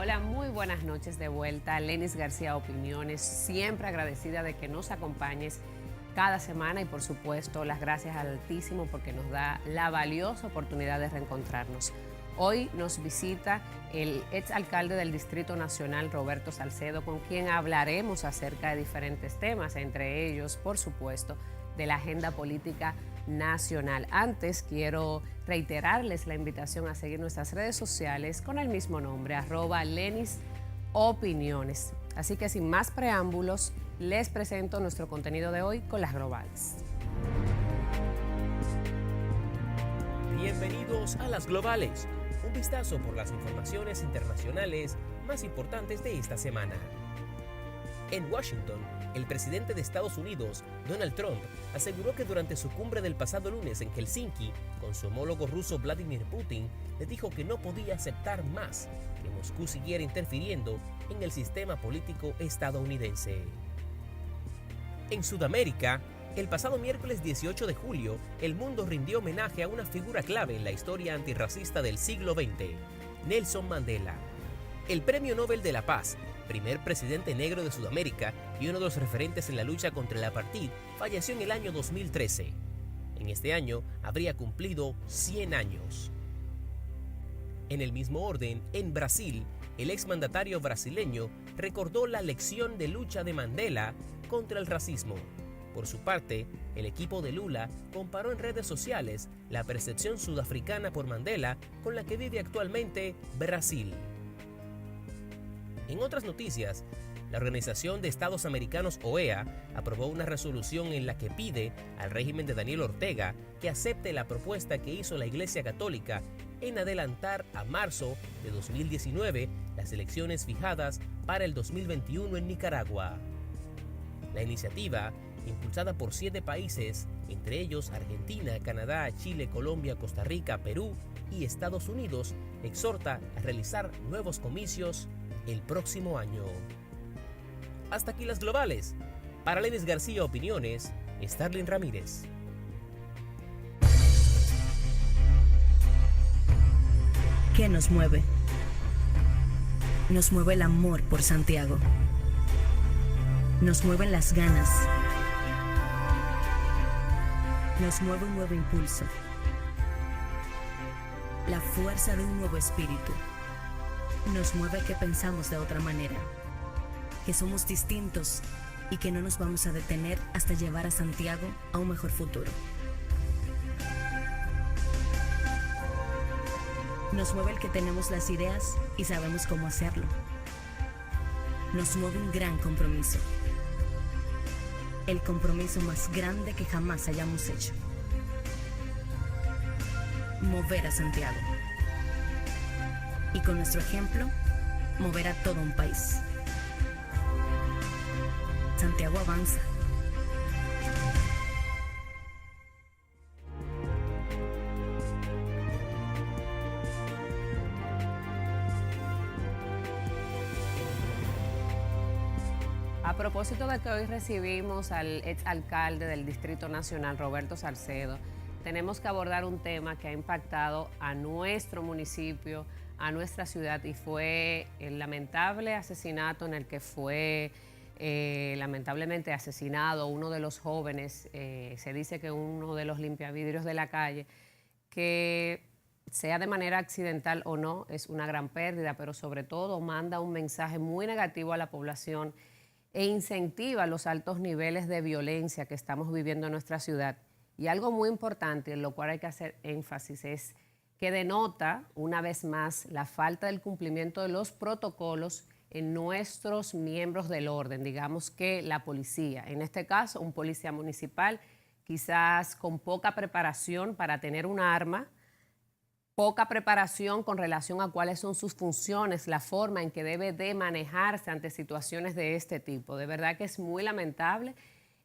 Hola, muy buenas noches de vuelta. Lenis García Opiniones, siempre agradecida de que nos acompañes cada semana y por supuesto las gracias al Altísimo porque nos da la valiosa oportunidad de reencontrarnos. Hoy nos visita el exalcalde del Distrito Nacional, Roberto Salcedo, con quien hablaremos acerca de diferentes temas, entre ellos, por supuesto, de la agenda política nacional. Antes quiero reiterarles la invitación a seguir nuestras redes sociales con el mismo nombre, @LenisOpiniones. Así que sin más preámbulos, les presento nuestro contenido de hoy con las globales. Bienvenidos a las globales, un vistazo por las informaciones internacionales más importantes de esta semana. En Washington, el presidente de Estados Unidos, Donald Trump, aseguró que durante su cumbre del pasado lunes en Helsinki, con su homólogo ruso Vladimir Putin, le dijo que no podía aceptar más que Moscú siguiera interfiriendo en el sistema político estadounidense. En Sudamérica, el pasado miércoles 18 de julio, el mundo rindió homenaje a una figura clave en la historia antirracista del siglo XX, Nelson Mandela. El Premio Nobel de la Paz, primer presidente negro de Sudamérica y uno de los referentes en la lucha contra el apartheid, falleció en el año 2013. En este año habría cumplido 100 años. En el mismo orden, en Brasil, el exmandatario brasileño recordó la lección de lucha de Mandela contra el racismo. Por su parte, el equipo de Lula comparó en redes sociales la percepción sudafricana por Mandela con la que vive actualmente Brasil. En otras noticias, la Organización de Estados Americanos OEA aprobó una resolución en la que pide al régimen de Daniel Ortega que acepte la propuesta que hizo la Iglesia Católica en adelantar a marzo de 2019 las elecciones fijadas para el 2021 en Nicaragua. La iniciativa, impulsada por 7 países, entre ellos Argentina, Canadá, Chile, Colombia, Costa Rica, Perú y Estados Unidos, exhorta a realizar nuevos comicios el próximo año. Hasta aquí las globales. Para Lenis García Opiniones, Starlin Ramírez. ¿Qué nos mueve? Nos mueve el amor por Santiago. Nos mueven las ganas. Nos mueve un nuevo impulso. La fuerza de un nuevo espíritu. Nos mueve que pensamos de otra manera, que somos distintos y que no nos vamos a detener hasta llevar a Santiago a un mejor futuro. Nos mueve el que tenemos las ideas y sabemos cómo hacerlo. Nos mueve un gran compromiso. El compromiso más grande que jamás hayamos hecho. Mover a Santiago. Y con nuestro ejemplo, mover a todo un país. Santiago avanza. A propósito de que hoy recibimos al exalcalde del Distrito Nacional, Roberto Salcedo, tenemos que abordar un tema que ha impactado a nuestro municipio, a nuestra ciudad, y fue el lamentable asesinato en el que fue lamentablemente asesinado uno de los jóvenes, se dice que uno de los limpiavidrios de la calle, que sea de manera accidental o no, es una gran pérdida, pero sobre todo manda un mensaje muy negativo a la población e incentiva los altos niveles de violencia que estamos viviendo en nuestra ciudad. Y algo muy importante, en lo cual hay que hacer énfasis, es que denota, una vez más, la falta del cumplimiento de los protocolos en nuestros miembros del orden. Digamos que la policía, en este caso un policía municipal, quizás con poca preparación para tener un arma, poca preparación con relación a cuáles son sus funciones, la forma en que debe de manejarse ante situaciones de este tipo. De verdad que es muy lamentable.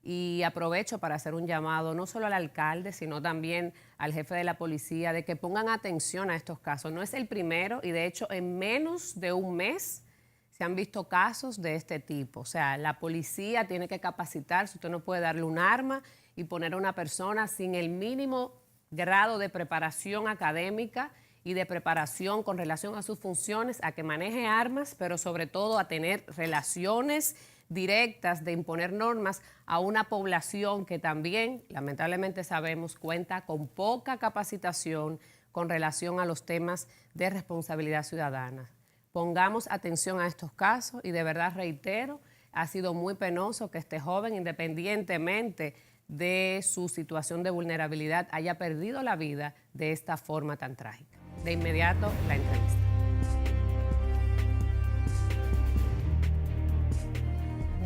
Y aprovecho para hacer un llamado no solo al alcalde, sino también al jefe de la policía, de que pongan atención a estos casos. No es el primero y de hecho en menos de un mes se han visto casos de este tipo. O sea, la policía tiene que capacitarse. Usted no puede darle un arma y poner a una persona sin el mínimo grado de preparación académica y de preparación con relación a sus funciones, a que maneje armas, pero sobre todo a tener relaciones directas de imponer normas a una población que también, lamentablemente sabemos, cuenta con poca capacitación con relación a los temas de responsabilidad ciudadana. Pongamos atención a estos casos y de verdad reitero, ha sido muy penoso que este joven, independientemente de su situación de vulnerabilidad, haya perdido la vida de esta forma tan trágica. De inmediato, la entrevista.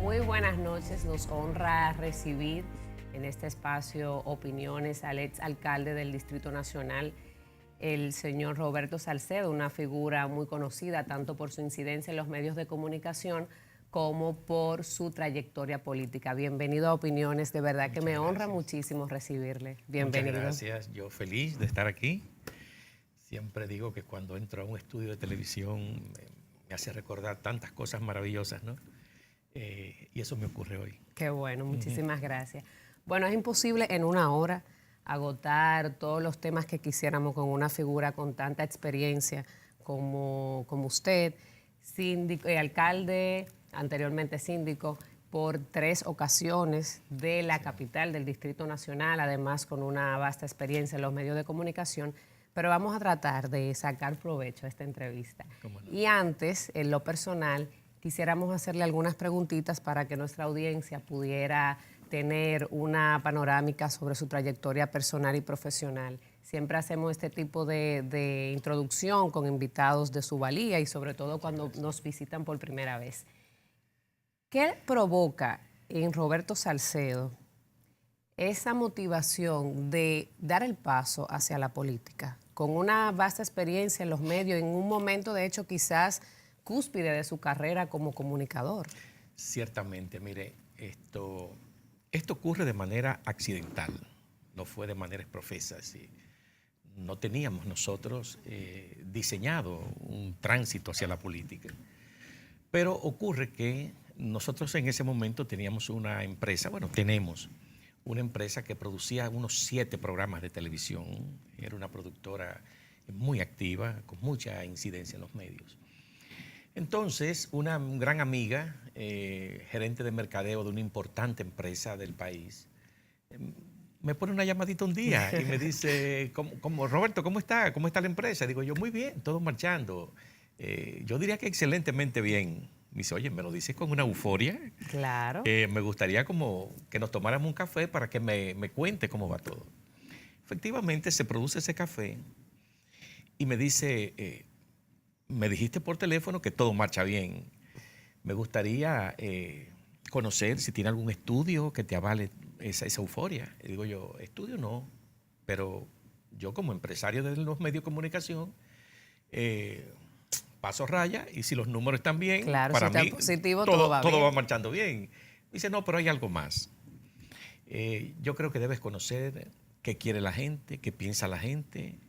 Muy buenas noches, nos honra recibir en este espacio opiniones al exalcalde del Distrito Nacional, el señor Roberto Salcedo, una figura muy conocida tanto por su incidencia en los medios de comunicación como por su trayectoria política. Bienvenido a Opiniones, de verdad que me honra muchísimo recibirle. Bienvenido. Muchas gracias, yo feliz de estar aquí. Siempre digo que cuando entro a un estudio de televisión me hace recordar tantas cosas maravillosas, ¿no? Y eso me ocurre hoy. Qué bueno, muchísimas gracias. Bueno, es imposible en una hora agotar todos los temas que quisiéramos con una figura con tanta experiencia como usted, síndico, alcalde, anteriormente síndico, por 3 ocasiones de la capital del Distrito Nacional, además con una vasta experiencia en los medios de comunicación, pero vamos a tratar de sacar provecho a esta entrevista. ¿Cómo no? Y antes, en lo personal, quisiéramos hacerle algunas preguntitas para que nuestra audiencia pudiera tener una panorámica sobre su trayectoria personal y profesional. Siempre hacemos este tipo de introducción con invitados de su valía y sobre todo cuando nos visitan por primera vez. ¿Qué provoca en Roberto Salcedo esa motivación de dar el paso hacia la política? Con una vasta experiencia en los medios, en un momento de hecho quizás cúspide de su carrera como comunicador. Ciertamente, mire, esto ocurre de manera accidental, no fue de manera profesa. ¿Sí? No teníamos nosotros diseñado un tránsito hacia la política. Pero ocurre que nosotros en ese momento teníamos una empresa, tenemos una empresa que producía unos 7 programas de televisión. Era una productora muy activa, con mucha incidencia en los medios. Entonces, una gran amiga, gerente de mercadeo de una importante empresa del país, me pone una llamadita un día y me dice, Roberto, ¿cómo está? ¿Cómo está la empresa? Digo yo, muy bien, todo marchando. Yo diría que excelentemente bien. Me dice, oye, me lo dices con una euforia. Claro. Me gustaría como que nos tomáramos un café para que me cuente cómo va todo. Efectivamente, se produce ese café y me dice, me dijiste por teléfono que todo marcha bien. Me gustaría conocer si tiene algún estudio que te avale esa euforia. Y digo yo, estudio no, pero yo como empresario de los medios de comunicación paso raya y si los números están bien, claro, para si mí está positivo, todo bien. va marchando bien. Dice, no, pero hay algo más. Yo creo que debes conocer qué quiere la gente, qué piensa la gente,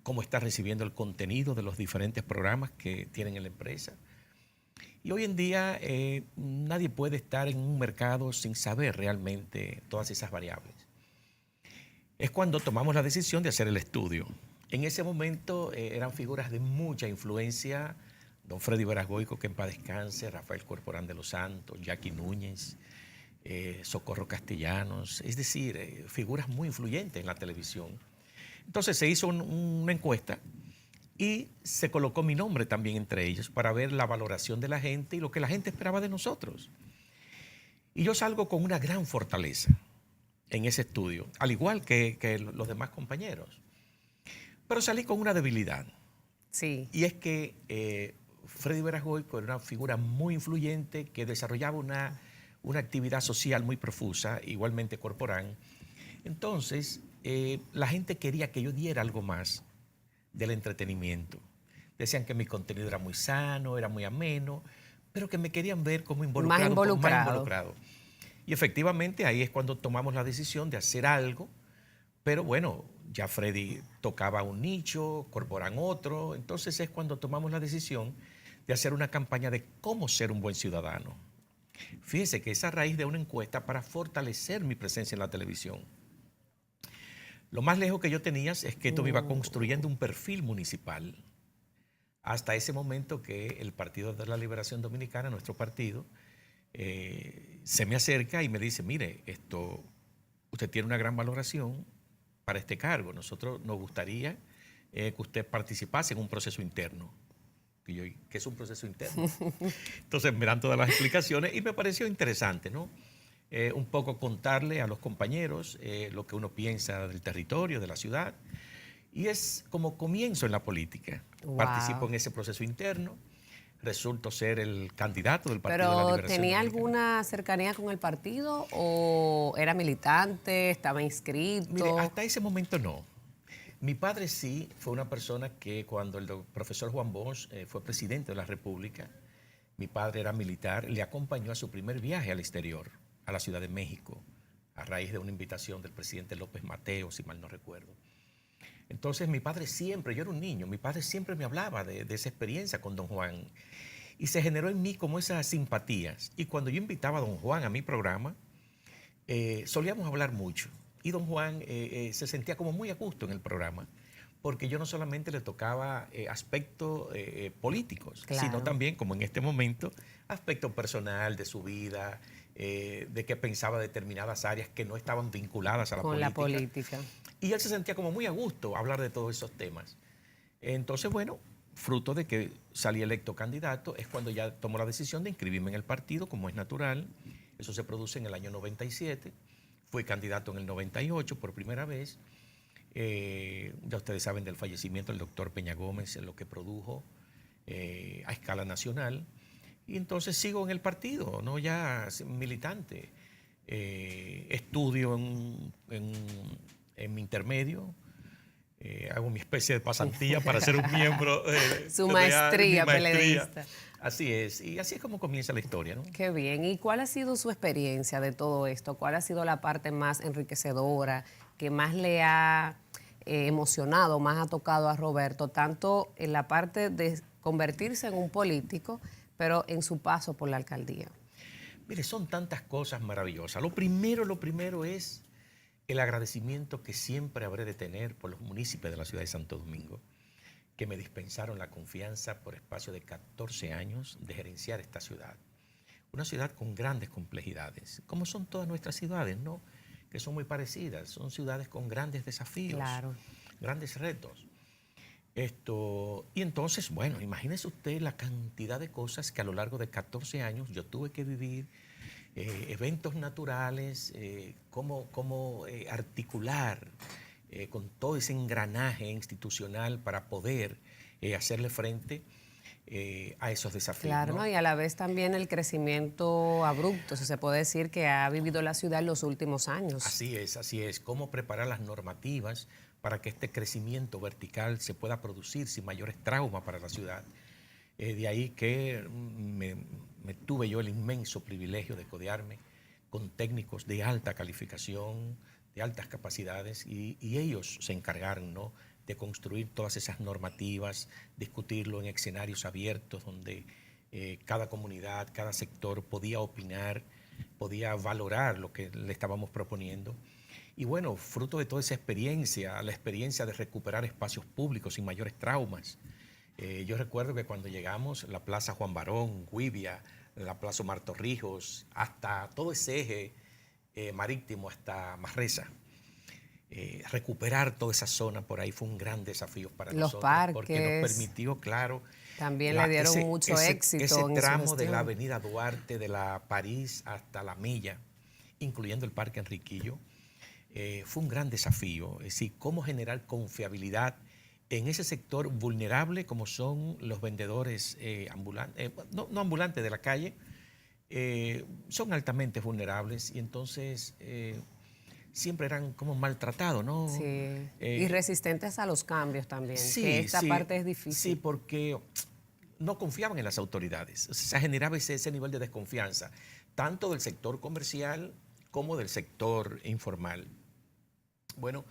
cómo está recibiendo el contenido de los diferentes programas que tienen en la empresa. Y hoy en día nadie puede estar en un mercado sin saber realmente todas esas variables. Es cuando tomamos la decisión de hacer el estudio. En ese momento eran figuras de mucha influencia, don Freddy Verasgoico, que en paz descanse, Rafael Corporán de los Santos, Jackie Núñez, Socorro Castellanos, es decir, figuras muy influyentes en la televisión. Entonces se hizo una encuesta y se colocó mi nombre también entre ellos para ver la valoración de la gente y lo que la gente esperaba de nosotros. Y yo salgo con una gran fortaleza en ese estudio, al igual que los demás compañeros. Pero salí con una debilidad. Sí. Y es que Freddy Verasgoico era una figura muy influyente que desarrollaba una actividad social muy profusa, igualmente Corporán. Entonces, la gente quería que yo diera algo más del entretenimiento. Decían que mi contenido era muy sano, era muy ameno, pero que me querían ver como involucrado. Más involucrado. Más involucrado. Y efectivamente ahí es cuando tomamos la decisión de hacer algo, pero bueno, ya Freddy tocaba un nicho, Corporán otro, entonces es cuando tomamos la decisión de hacer una campaña de cómo ser un buen ciudadano. Fíjese que es a raíz de una encuesta para fortalecer mi presencia en la televisión. Lo más lejos que yo tenía es que esto me iba construyendo un perfil municipal. Hasta ese momento que el Partido de la Liberación Dominicana, nuestro partido, se me acerca y me dice, mire, usted tiene una gran valoración para este cargo. Nosotros nos gustaría que usted participase en un proceso interno. Y yo, ¿qué es un proceso interno? Entonces me dan todas las explicaciones y me pareció interesante, ¿no? Un poco contarle a los compañeros lo que uno piensa del territorio, de la ciudad. Y es como comienzo en la política. Wow. Participo en ese proceso interno. Resulto ser el candidato del Partido de la ¿Pero Liberación tenía Dominicana. alguna cercanía con el partido o era militante, estaba inscrito? Mire, hasta ese momento no. Mi padre sí fue una persona que cuando el profesor Juan Bosch fue presidente de la República, mi padre era militar, le acompañó a su primer viaje al exterior, a la Ciudad de México, a raíz de una invitación del presidente López Mateo, si mal no recuerdo. Entonces mi padre siempre, yo era un niño, mi padre siempre me hablaba de esa experiencia con don Juan y se generó en mí como esas simpatías. Y cuando yo invitaba a don Juan a mi programa, solíamos hablar mucho. Y don Juan se sentía como muy a gusto en el programa, porque yo no solamente le tocaba aspectos políticos, Claro. sino también, como en este momento, aspecto personal de su vida, de que pensaba determinadas áreas que no estaban vinculadas a la Con política. la política. Y él se sentía como muy a gusto hablar de todos esos temas. Entonces, bueno, fruto de que salí electo candidato, es cuando ya tomó la decisión de inscribirme en el partido, como es natural. Eso se produce en el año 97. Fui candidato en el 98 por primera vez. Ya ustedes saben del fallecimiento del doctor Peña Gómez, lo que produjo a escala nacional. Y entonces sigo en el partido, no ya militante. Estudio en mi intermedio. Hago mi especie de pasantía para ser un miembro. Su maestría, mi peledeísta. Así es. Y así es como comienza la historia, ¿no? Qué bien. ¿Y cuál ha sido su experiencia de todo esto? ¿Cuál ha sido la parte más enriquecedora, que más le ha emocionado, más ha tocado a Roberto, tanto en la parte de convertirse en un político, pero en su paso por la alcaldía? Mire, son tantas cosas maravillosas. Lo primero es el agradecimiento que siempre habré de tener por los municipios de la ciudad de Santo Domingo, que me dispensaron la confianza por espacio de 14 años de gerenciar esta ciudad. Una ciudad con grandes complejidades, como son todas nuestras ciudades, ¿no? Que son muy parecidas, son ciudades con grandes desafíos, Claro. grandes retos. Y entonces, bueno, imagínese usted la cantidad de cosas que a lo largo de 14 años yo tuve que vivir, eventos naturales, cómo articular con todo ese engranaje institucional para poder hacerle frente a esos desafíos. Claro, ¿no? Y a la vez también el crecimiento abrupto, si se puede decir, que ha vivido la ciudad en los últimos años. Así es. Cómo preparar las normativas para que este crecimiento vertical se pueda producir sin mayores traumas para la ciudad. De ahí que me tuve yo el inmenso privilegio de codearme con técnicos de alta calificación, de altas capacidades, y ellos se encargaron, ¿no?, de construir todas esas normativas, discutirlo en escenarios abiertos donde cada comunidad, cada sector podía opinar, podía valorar lo que le estábamos proponiendo. Y bueno, fruto de toda esa experiencia, la experiencia de recuperar espacios públicos sin mayores traumas. Yo recuerdo que cuando llegamos, la Plaza Juan Barón, Guivia, la Plaza Omar Torrijos, hasta todo ese eje marítimo hasta Manresa, recuperar toda esa zona por ahí fue un gran desafío para Los nosotros. parques. Porque nos permitió, claro, También le dieron mucho éxito ese en su tramo de gestión. la Avenida Duarte, de la París hasta la Mella, incluyendo el Parque Enriquillo. Fue un gran desafío, es decir, cómo generar confiabilidad en ese sector vulnerable como son los vendedores ambulantes, no ambulantes de la calle, son altamente vulnerables y entonces siempre eran como maltratados, ¿no? Sí. Y resistentes a los cambios también, Sí, que esta sí, parte es difícil. Sí, porque no confiaban en las autoridades, o sea, se generaba ese nivel de desconfianza, tanto del sector comercial como del sector informal. Bueno,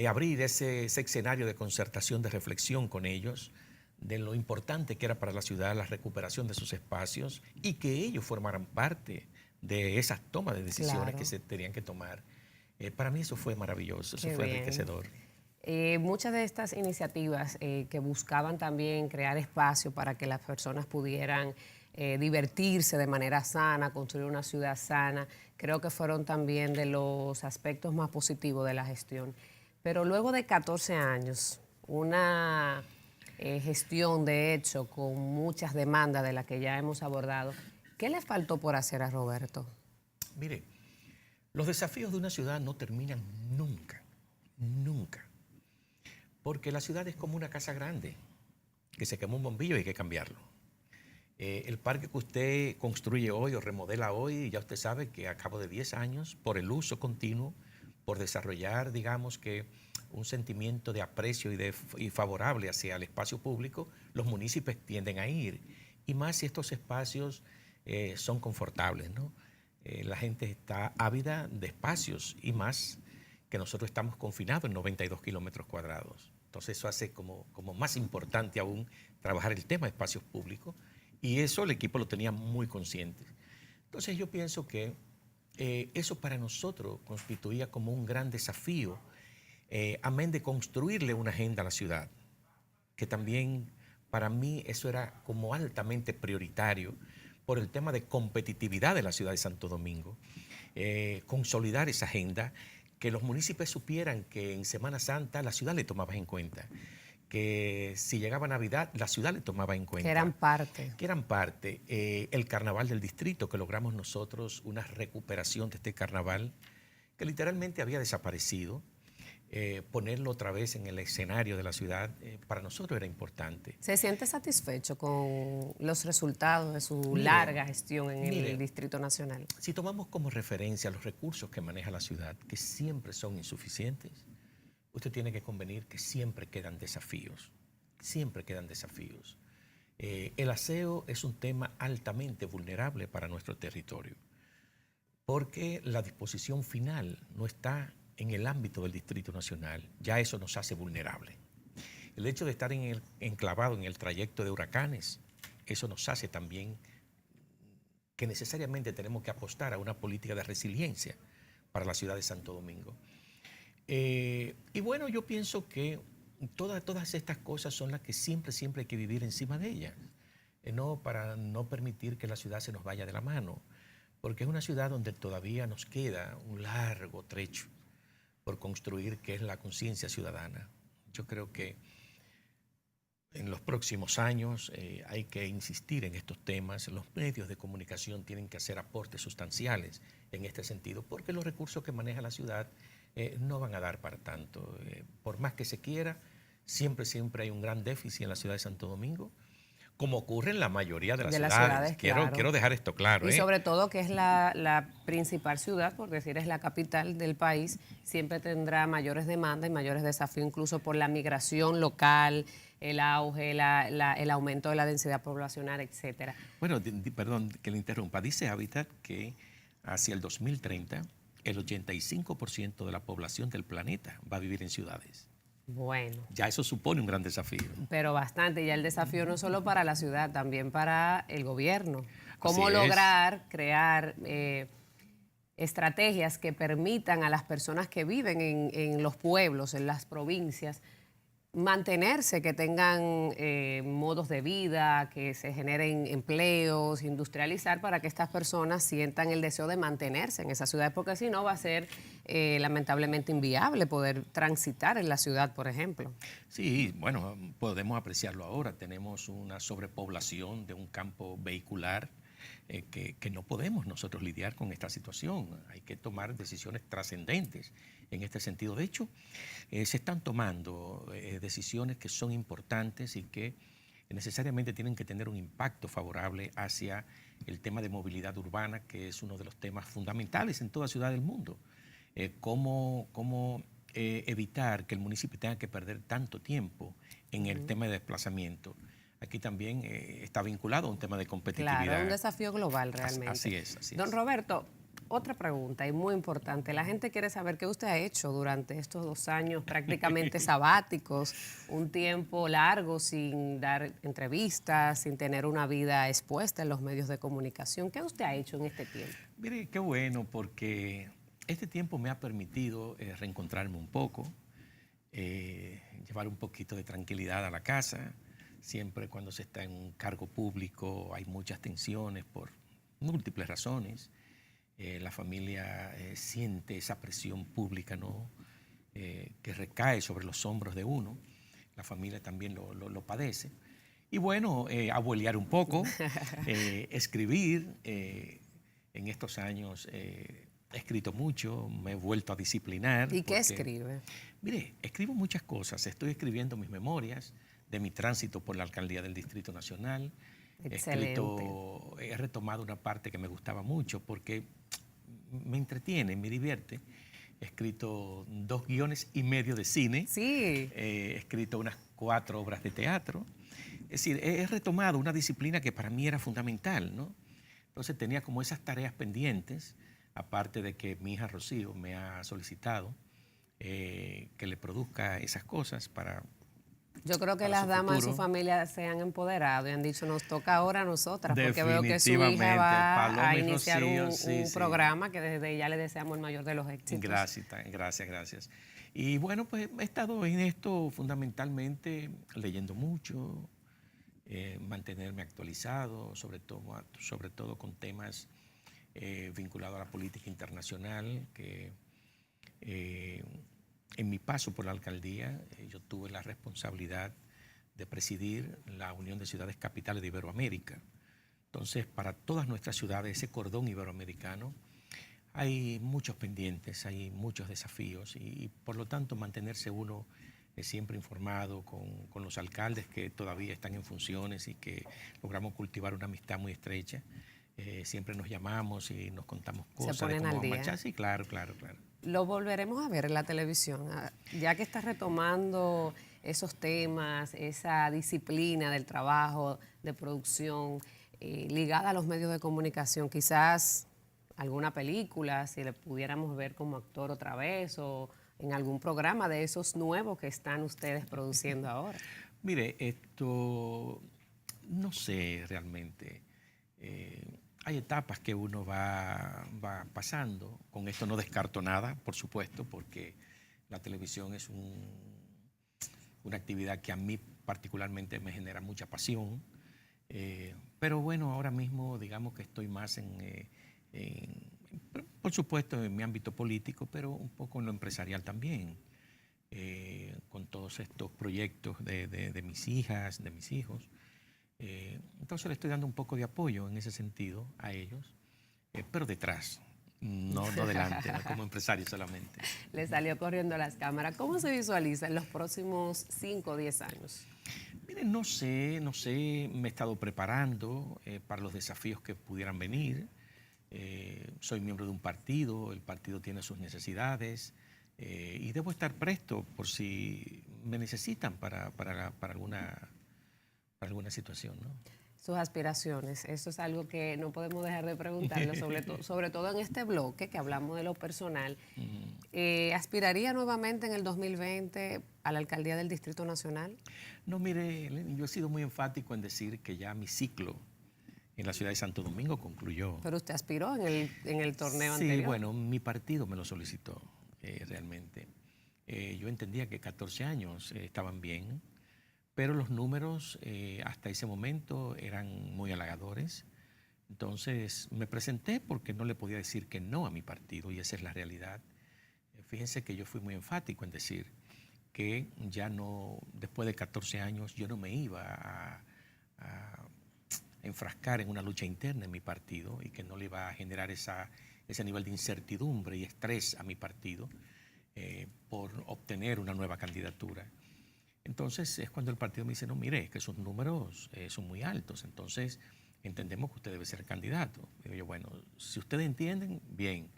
abrir ese escenario de concertación, de reflexión con ellos, de lo importante que era para la ciudad la recuperación de sus espacios y que ellos formaran parte de esas tomas de decisiones Claro. que se tenían que tomar. Para mí eso fue maravilloso, eso Qué fue bien. enriquecedor. Muchas de estas iniciativas que buscaban también crear espacio para que las personas pudieran divertirse de manera sana, construir una ciudad sana, creo que fueron también de los aspectos más positivos de la gestión. Pero luego de 14 años, una gestión de hecho con muchas demandas de las que ya hemos abordado, ¿qué le faltó por hacer a Roberto? Mire, los desafíos de una ciudad no terminan nunca, nunca. Porque la ciudad es como una casa grande, que se quemó un bombillo y hay que cambiarlo. El parque que usted construye hoy o remodela hoy, ya usted sabe que a cabo de 10 años, por el uso continuo, por desarrollar, digamos que un sentimiento de aprecio y favorable hacia el espacio público, los municipios tienden a ir. Y más si estos espacios son confortables, ¿no? La gente está ávida de espacios y más que nosotros estamos confinados en 92 kilómetros cuadrados. Entonces eso hace como más importante aún trabajar el tema de espacios públicos y eso el equipo lo tenía muy consciente. Entonces yo pienso que eso para nosotros constituía como un gran desafío, amén de construirle una agenda a la ciudad, que también para mí eso era como altamente prioritario por el tema de competitividad de la ciudad de Santo Domingo, consolidar esa agenda, que los municipios supieran que en Semana Santa la ciudad le tomaba en cuenta, que si llegaba Navidad la ciudad le tomaba en cuenta. Que eran parte. Que eran parte. El carnaval del distrito, que logramos nosotros una recuperación de este carnaval, que literalmente había desaparecido, ponerlo otra vez en el escenario de la ciudad, para nosotros era importante. ¿Se siente satisfecho con los resultados de su Mire, larga gestión en mire, el Distrito Nacional? Si tomamos como referencia los recursos que maneja la ciudad, que siempre son insuficientes, usted tiene que convenir que siempre quedan desafíos, siempre quedan desafíos. El aseo es un tema altamente vulnerable para nuestro territorio, porque la disposición final no está en el ámbito del Distrito Nacional, ya eso nos hace vulnerables. El hecho de estar enclavado en el trayecto de huracanes, eso nos hace también que necesariamente tenemos que apostar a una política de resiliencia para la ciudad de Santo Domingo. Y bueno, yo pienso que todas estas cosas son las que siempre hay que vivir encima de ellas, para no permitir que la ciudad se nos vaya de la mano, porque es una ciudad donde todavía nos queda un largo trecho por construir, que es la conciencia ciudadana. Yo creo que en los próximos años hay que insistir en estos temas. Los medios de comunicación tienen que hacer aportes sustanciales en este sentido, porque los recursos que maneja la ciudad no van a dar para tanto. Por más que se quiera, siempre hay un gran déficit en la ciudad de Santo Domingo, como ocurre en la mayoría de las ciudades. Quiero dejar esto claro. Y sobre todo que es la principal ciudad, por decir es la capital del país, siempre tendrá mayores demandas y mayores desafíos, incluso por la migración local, el auge, el aumento de la densidad poblacional, etcétera. Bueno, perdón que le interrumpa. Dice Habitat que hacia el 2030 el 85% de la población del planeta va a vivir en ciudades. Bueno. Ya eso supone un gran desafío. Pero bastante, ya el desafío no solo para la ciudad, también para el gobierno. Cómo Así es. lograr crear estrategias que permitan a las personas que viven en los pueblos, en las provincias, mantenerse, que tengan modos de vida, que se generen empleos, industrializar para que estas personas sientan el deseo de mantenerse en esa ciudad, porque si no va a ser lamentablemente inviable poder transitar en la ciudad, por ejemplo. Sí, bueno, podemos apreciarlo ahora. Tenemos una sobrepoblación de un campo vehicular que no podemos nosotros lidiar con esta situación. Hay que tomar decisiones trascendentes en este sentido. De hecho, se están tomando decisiones que son importantes y que necesariamente tienen que tener un impacto favorable hacia el tema de movilidad urbana, que es uno de los temas fundamentales en toda ciudad del mundo. Cómo evitar que el municipio tenga que perder tanto tiempo en el tema de desplazamiento. Aquí también está vinculado a un tema de competitividad. Claro, es un desafío global realmente. Así es. Don Roberto, otra pregunta y muy importante. La gente quiere saber qué usted ha hecho durante estos 2 años prácticamente sabáticos, un tiempo largo sin dar entrevistas, sin tener una vida expuesta en los medios de comunicación. ¿Qué usted ha hecho en este tiempo? Mire, qué bueno, porque Este tiempo me ha permitido reencontrarme un poco, llevar un poquito de tranquilidad a la casa. Siempre cuando se está en un cargo público hay muchas tensiones por múltiples razones. La familia siente esa presión pública, ¿no? Que recae sobre los hombros de uno. La familia también lo padece. Y bueno, abuelear un poco, escribir. En estos años he escrito mucho, me he vuelto a disciplinar. ¿Y qué escribe? Mire, escribo muchas cosas. Estoy escribiendo mis memorias de mi tránsito por la alcaldía del Distrito Nacional. Excelente. He retomado una parte que me gustaba mucho porque me entretiene, me divierte. He escrito 2 guiones y medio de cine. Sí. He escrito unas 4 obras de teatro. Es decir, he retomado una disciplina que para mí era fundamental, ¿no? Entonces tenía como esas tareas pendientes, aparte de que mi hija Rocío me ha solicitado que le produzca esas cosas para... Yo creo que para las su damas de futuro. su familia se han empoderado y han dicho, nos toca ahora a nosotras, porque veo que su Definitivamente, hija va Paloma a y iniciar Rocío, un sí, sí. programa que desde ya le deseamos el mayor de los éxitos. Gracias. Y bueno, pues he estado en esto fundamentalmente leyendo mucho, mantenerme actualizado, sobre todo con temas vinculados a la política internacional, que en mi paso por la alcaldía yo tuve la responsabilidad de presidir la Unión de Ciudades Capitales de Iberoamérica. Entonces, para todas nuestras ciudades, ese cordón iberoamericano, hay muchos pendientes, hay muchos desafíos y por lo tanto mantenerse uno siempre informado con los alcaldes que todavía están en funciones y que logramos cultivar una amistad muy estrecha. Siempre nos llamamos y nos contamos cosas. Se ponen de cómo al vamos a día. marchar. Sí, claro. Lo volveremos a ver en la televisión, ya que está retomando esos temas, esa disciplina del trabajo, de producción, ligada a los medios de comunicación, quizás alguna película, si le pudiéramos ver como actor otra vez o en algún programa de esos nuevos que están ustedes produciendo ahora. Mire, esto no sé realmente. Hay etapas que uno va pasando. Con esto no descarto nada, por supuesto, porque la televisión es una actividad que a mí particularmente me genera mucha pasión. Pero bueno, ahora mismo digamos que estoy más por supuesto en mi ámbito político, pero un poco en lo empresarial también. Con todos estos proyectos de mis hijas, de mis hijos. Entonces le estoy dando un poco de apoyo en ese sentido a ellos, pero detrás, no delante, no como empresario solamente. Le salió corriendo las cámaras. ¿Cómo se visualiza en los próximos 5 o 10 años? Miren, no sé, me he estado preparando para los desafíos que pudieran venir. Soy miembro de un partido, el partido tiene sus necesidades y debo estar presto por si me necesitan para alguna situación, ¿no? Sus aspiraciones, eso es algo que no podemos dejar de preguntarle, sobre todo en este bloque que hablamos de lo personal. ¿Aspiraría nuevamente en el 2020 a la alcaldía del Distrito Nacional? No, mire, yo he sido muy enfático en decir que ya mi ciclo en la ciudad de Santo Domingo concluyó. Pero usted aspiró en el torneo Sí, anterior. bueno, mi partido me lo solicitó realmente. Yo entendía que 14 años estaban bien, pero los números hasta ese momento eran muy halagadores. Entonces me presenté porque no le podía decir que no a mi partido y esa es la realidad. Fíjense que yo fui muy enfático en decir que ya no, después de 14 años, yo no me iba a enfrascar en una lucha interna en mi partido y que no le iba a generar ese nivel de incertidumbre y estrés a mi partido por obtener una nueva candidatura. Entonces es cuando el partido me dice, no, mire, que sus números son muy altos, entonces entendemos que usted debe ser candidato. Digo yo, bueno, si ustedes entienden, bien,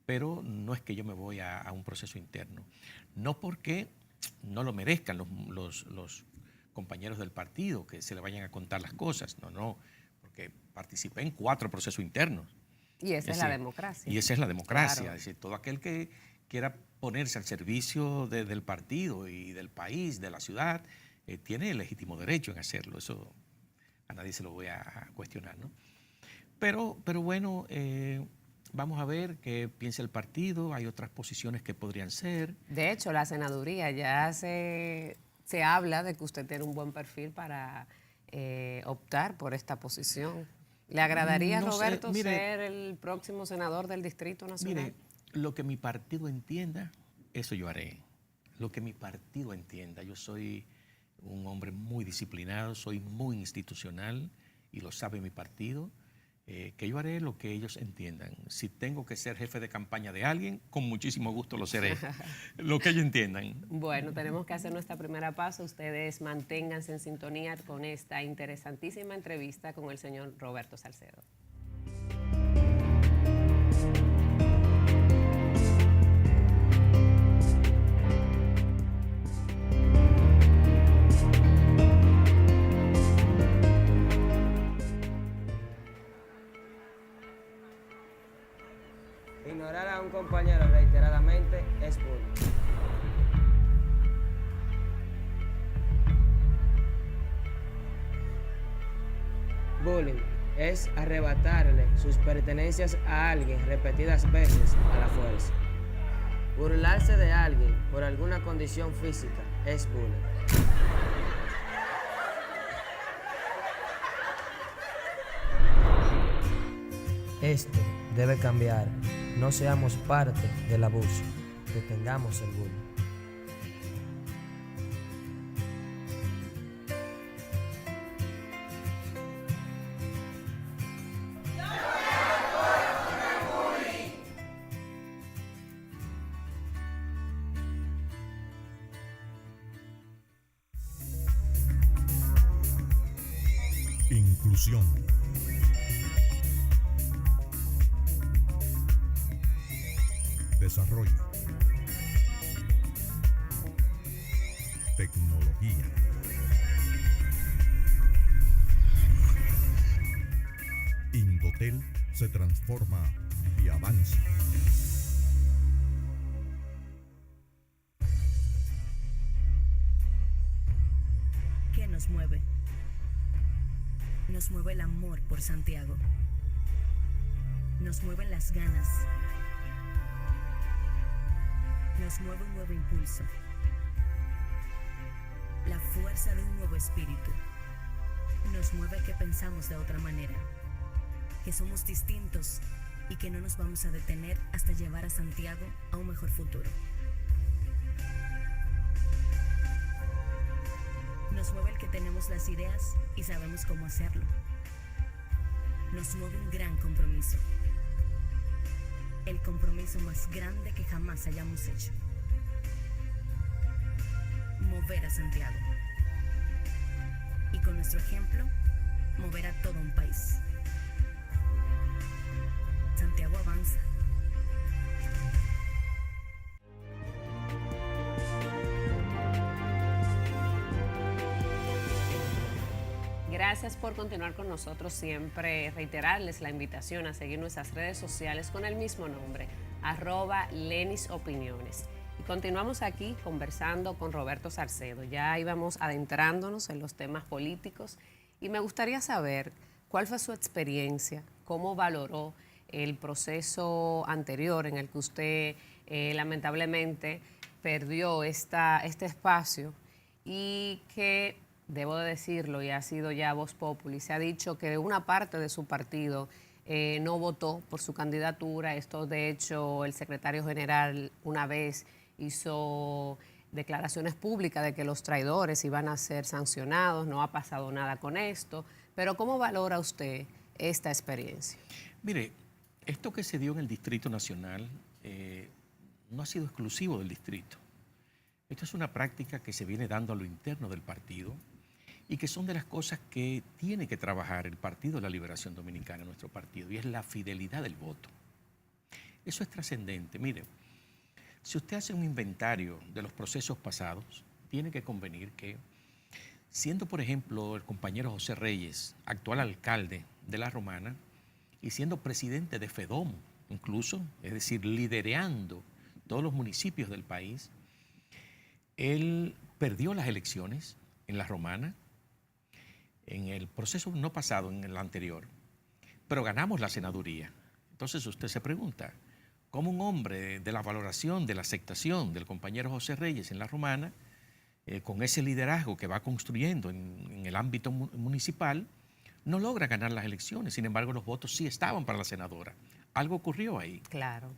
pero no es que yo me voy a un proceso interno. No porque no lo merezcan los compañeros del partido, que se le vayan a contar las cosas, no, porque participé en 4 procesos internos. Y esa es la democracia. Y esa es la democracia, Claro. es decir, todo aquel que quiera ponerse al servicio del partido y del país, de la ciudad, tiene el legítimo derecho en hacerlo. Eso a nadie se lo voy a cuestionar, ¿no? Pero bueno, vamos a ver qué piensa el partido, hay otras posiciones que podrían ser. De hecho, la senaduría ya se habla de que usted tiene un buen perfil para optar por esta posición. ¿Le agradaría, No sé, Roberto, mire, ser el próximo senador del Distrito Nacional? Mire, lo que mi partido entienda, eso yo haré. Lo que mi partido entienda. Yo soy un hombre muy disciplinado, soy muy institucional y lo sabe mi partido. Que yo haré lo que ellos entiendan. Si tengo que ser jefe de campaña de alguien, con muchísimo gusto lo seré. Lo que ellos entiendan. Bueno, tenemos que hacer nuestra primera pausa. Ustedes manténganse en sintonía con esta interesantísima entrevista con el señor Roberto Salcedo. Ignorar a un compañero reiteradamente es bullying. Bullying es arrebatarle sus pertenencias a alguien repetidas veces a la fuerza. Burlarse de alguien por alguna condición física es bullying. Esto debe cambiar. No seamos parte del abuso. Detengamos el bullying. Inclusión. Desarrollo. Tecnología. Indotel se transforma y avanza. ¿Qué nos mueve? Nos mueve el amor por Santiago. Nos mueven las ganas. Nos mueve un nuevo impulso. La fuerza de un nuevo espíritu. Nos mueve que pensamos de otra manera. Que somos distintos y que no nos vamos a detener hasta llevar a Santiago a un mejor futuro. Nos mueve el que tenemos las ideas y sabemos cómo hacerlo. Nos mueve un gran compromiso. El compromiso más grande que jamás hayamos hecho. Mover a Santiago. Y con nuestro ejemplo, mover a todo un país. Santiago avanza. Gracias por continuar con nosotros. Siempre reiterarles la invitación a seguir nuestras redes sociales con el mismo nombre, @LenisOpiniones. Y continuamos aquí conversando con Roberto Salcedo. Ya íbamos adentrándonos en los temas políticos y me gustaría saber cuál fue su experiencia, cómo valoró el proceso anterior en el que usted lamentablemente perdió este espacio y que, debo de decirlo, y ha sido ya voz populi, se ha dicho que una parte de su partido no votó por su candidatura. Esto, de hecho, el secretario general una vez hizo declaraciones públicas de que los traidores iban a ser sancionados. No ha pasado nada con esto. Pero ¿cómo valora usted esta experiencia? Mire, esto que se dio en el Distrito Nacional no ha sido exclusivo del distrito. Esto es una práctica que se viene dando a lo interno del partido y que son de las cosas que tiene que trabajar el Partido de la Liberación Dominicana, nuestro partido, y es la fidelidad del voto. Eso es trascendente. Mire, si usted hace un inventario de los procesos pasados, tiene que convenir que, siendo, por ejemplo, el compañero José Reyes, actual alcalde de La Romana, y siendo presidente de FEDOM, incluso, es decir, liderando todos los municipios del país, él perdió las elecciones en La Romana, en el proceso no pasado, en el anterior, pero ganamos la senaduría. Entonces usted se pregunta, ¿cómo un hombre de la valoración, de la aceptación del compañero José Reyes en La Romana, con ese liderazgo que va construyendo en el ámbito municipal, no logra ganar las elecciones? Sin embargo, los votos sí estaban para la senadora. Algo ocurrió ahí. Claro.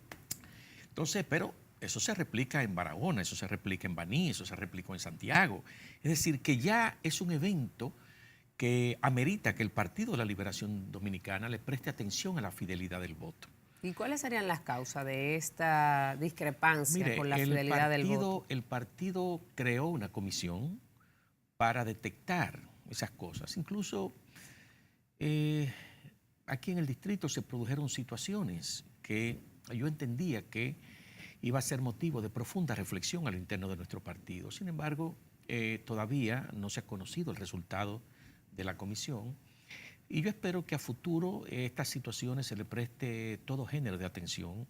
Entonces, pero eso se replica en Barahona, eso se replica en Baní, eso se replicó en Santiago. Es decir, que ya es un evento que amerita que el Partido de la Liberación Dominicana le preste atención a la fidelidad del voto. ¿Y cuáles serían las causas de esta discrepancia Mire, con la fidelidad del voto? El partido creó una comisión para detectar esas cosas. Incluso aquí en el distrito se produjeron situaciones que yo entendía que iba a ser motivo de profunda reflexión al interno de nuestro partido. Sin embargo, todavía no se ha conocido el resultado de la comisión y yo espero que a futuro estas situaciones se le preste todo género de atención,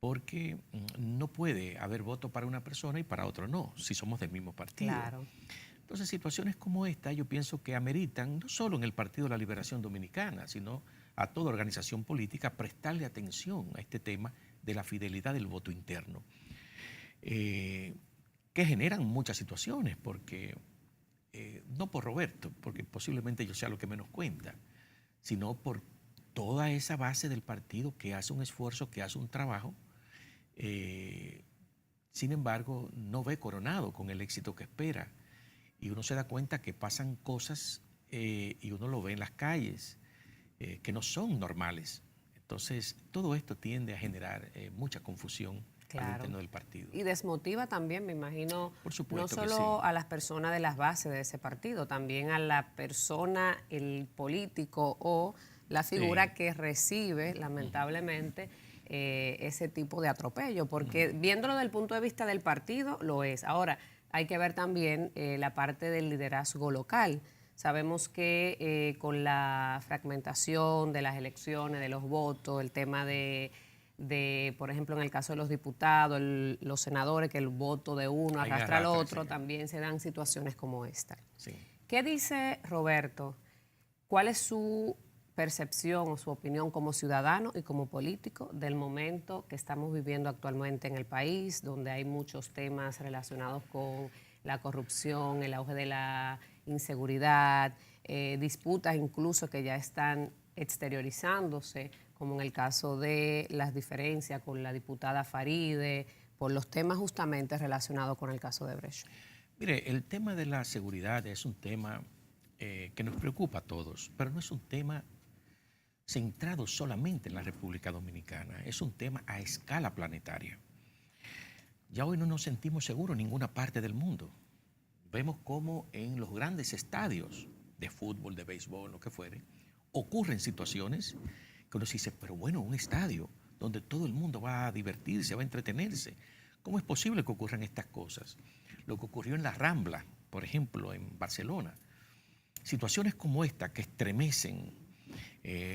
porque no puede haber voto para una persona y para otro no, si somos del mismo partido. Claro. Entonces, situaciones como esta yo pienso que ameritan, no solo en el Partido de la Liberación Dominicana, sino a toda organización política, prestarle atención a este tema de la fidelidad del voto interno, que generan muchas situaciones, porque no por Roberto, porque posiblemente yo sea lo que menos cuenta, sino por toda esa base del partido que hace un esfuerzo, que hace un trabajo, sin embargo, no ve coronado con el éxito que espera. Y uno se da cuenta que pasan cosas y uno lo ve en las calles que no son normales. Entonces, todo esto tiende a generar mucha confusión al interno del partido. Y desmotiva también, me imagino, Por supuesto, no solo a las personas de las bases de ese partido, también a la persona, el político o la figura que recibe, lamentablemente, ese tipo de atropello. Porque viéndolo desde el punto de vista del partido, lo es. Ahora, hay que ver también la parte del liderazgo local. Sabemos que con la fragmentación de las elecciones, de los votos, el tema de por ejemplo, en el caso de los diputados, los senadores, que el voto de uno arrastra al otro, sí, también se dan situaciones como esta. Sí. ¿Qué dice Roberto? ¿Cuál es su percepción o su opinión como ciudadano y como político del momento que estamos viviendo actualmente en el país, donde hay muchos temas relacionados con la corrupción, el auge de la inseguridad, disputas incluso que ya están exteriorizándose, como en el caso de las diferencias con la diputada Faride, por los temas justamente relacionados con el caso de Brecht? Mire, el tema de la seguridad es un tema que nos preocupa a todos, pero no es un tema centrado solamente en la República Dominicana, es un tema a escala planetaria. Ya hoy no nos sentimos seguros en ninguna parte del mundo. Vemos cómo en los grandes estadios de fútbol, de béisbol, lo que fuere, ocurren situaciones que uno dice, pero bueno, un estadio donde todo el mundo va a divertirse, va a entretenerse. ¿Cómo es posible que ocurran estas cosas? Lo que ocurrió en la Rambla, por ejemplo, en Barcelona. Situaciones como esta que estremecen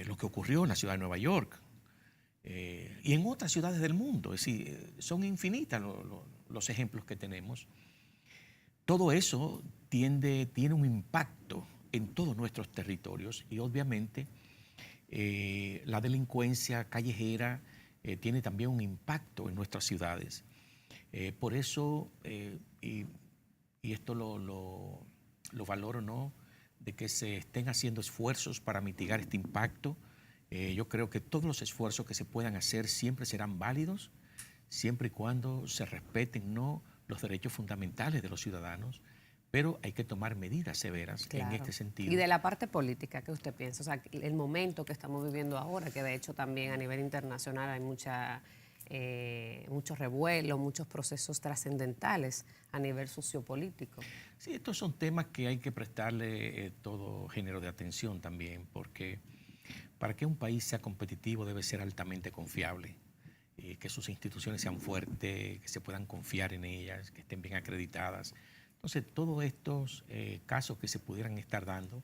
lo que ocurrió en la ciudad de Nueva York y en otras ciudades del mundo. Es decir, son infinitas los ejemplos que tenemos. Todo eso tiene un impacto en todos nuestros territorios y obviamente la delincuencia callejera tiene también un impacto en nuestras ciudades. Por eso, y esto lo valoro, ¿no?, de que se estén haciendo esfuerzos para mitigar este impacto. Yo creo que todos los esfuerzos que se puedan hacer siempre serán válidos, siempre y cuando se respeten, ¿no?, los derechos fundamentales de los ciudadanos, pero hay que tomar medidas severas, claro, en este sentido. Y de la parte política, ¿qué usted piensa? O sea, el momento que estamos viviendo ahora, que de hecho también a nivel internacional hay mucho revuelo, muchos procesos trascendentales a nivel sociopolítico. Sí, estos son temas que hay que prestarle todo género de atención también, porque para que un país sea competitivo debe ser altamente confiable, que sus instituciones sean fuertes, que se puedan confiar en ellas, que estén bien acreditadas. Entonces, todos estos casos que se pudieran estar dando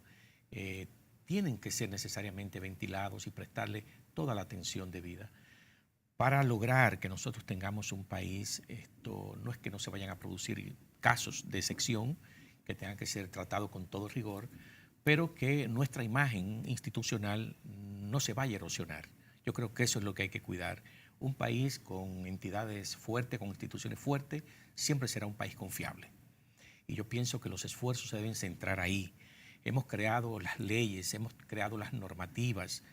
tienen que ser necesariamente ventilados y prestarle toda la atención debida. Para lograr que nosotros tengamos un país, esto no es que no se vayan a producir casos de excepción que tengan que ser tratados con todo rigor, pero que nuestra imagen institucional no se vaya a erosionar. Yo creo que eso es lo que hay que cuidar. Un país con entidades fuertes, con instituciones fuertes, siempre será un país confiable. Y yo pienso que los esfuerzos se deben centrar ahí. Hemos creado las leyes, hemos creado las normativas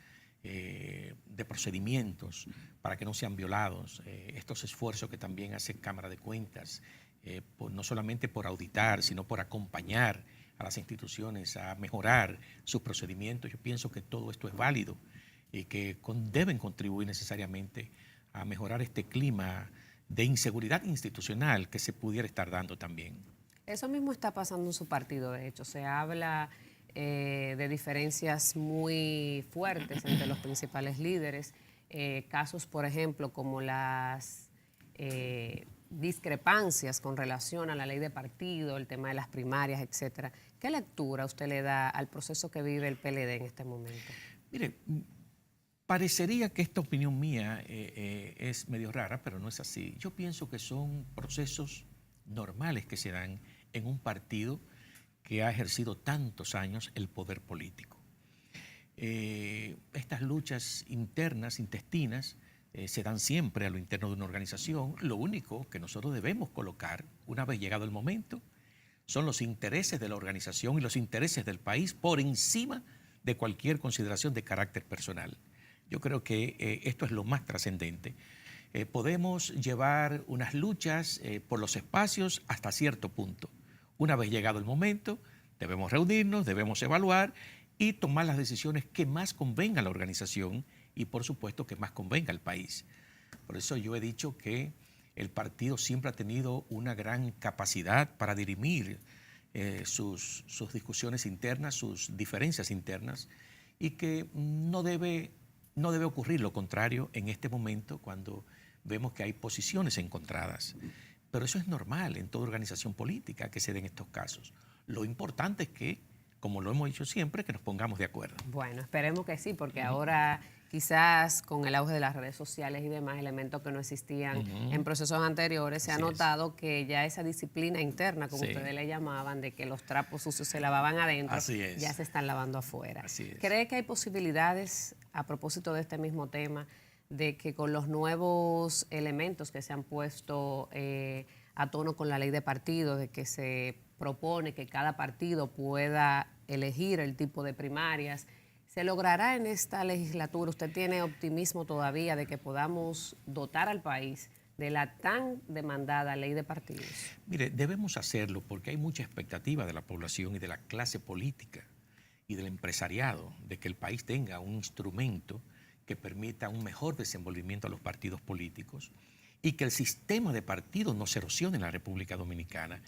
de procedimientos para que no sean violados. Estos esfuerzos que también hace Cámara de Cuentas, no solamente por auditar, sino por acompañar a las instituciones a mejorar sus procedimientos. Yo pienso que todo esto es válido y que deben contribuir necesariamente a mejorar este clima de inseguridad institucional que se pudiera estar dando también. Eso mismo está pasando en su partido, de hecho. Se habla de diferencias muy fuertes entre los principales líderes. Casos, por ejemplo, como las discrepancias con relación a la ley de partido, el tema de las primarias, etcétera. ¿Qué lectura usted le da al proceso que vive el PLD en este momento? Mire, parecería que esta opinión mía es medio rara, pero no es así. Yo pienso que son procesos normales que se dan en un partido que ha ejercido tantos años el poder político. Estas luchas internas, intestinas, se dan siempre a lo interno de una organización. Lo único que nosotros debemos colocar, una vez llegado el momento, son los intereses de la organización y los intereses del país por encima de cualquier consideración de carácter personal. Yo creo que esto es lo más trascendente. Podemos llevar unas luchas por los espacios hasta cierto punto. Una vez llegado el momento, debemos reunirnos, debemos evaluar y tomar las decisiones que más convenga a la organización y, por supuesto, que más convenga al país. Por eso yo he dicho que el partido siempre ha tenido una gran capacidad para dirimir sus discusiones internas, sus diferencias internas, y que no debe ocurrir lo contrario en este momento cuando vemos que hay posiciones encontradas. Pero eso es normal en toda organización política que se den estos casos. Lo importante es que, como lo hemos dicho siempre, que nos pongamos de acuerdo. Bueno, esperemos que sí, porque ahora quizás con el auge de las redes sociales y demás elementos que no existían en procesos anteriores, se ha notado que ya esa disciplina interna, como ustedes le llamaban, de que los trapos sucios se lavaban adentro, ya se están lavando afuera. ¿Cree que hay posibilidades, a propósito de este mismo tema, de que con los nuevos elementos que se han puesto a tono con la ley de partidos, de que se propone que cada partido pueda elegir el tipo de primarias, ¿se logrará en esta legislatura? ¿Usted tiene optimismo todavía de que podamos dotar al país de la tan demandada ley de partidos? Mire, debemos hacerlo porque hay mucha expectativa de la población y de la clase política y del empresariado de que el país tenga un instrumento que permita un mejor desenvolvimiento a los partidos políticos y que el sistema de partidos no se erosione en la República Dominicana,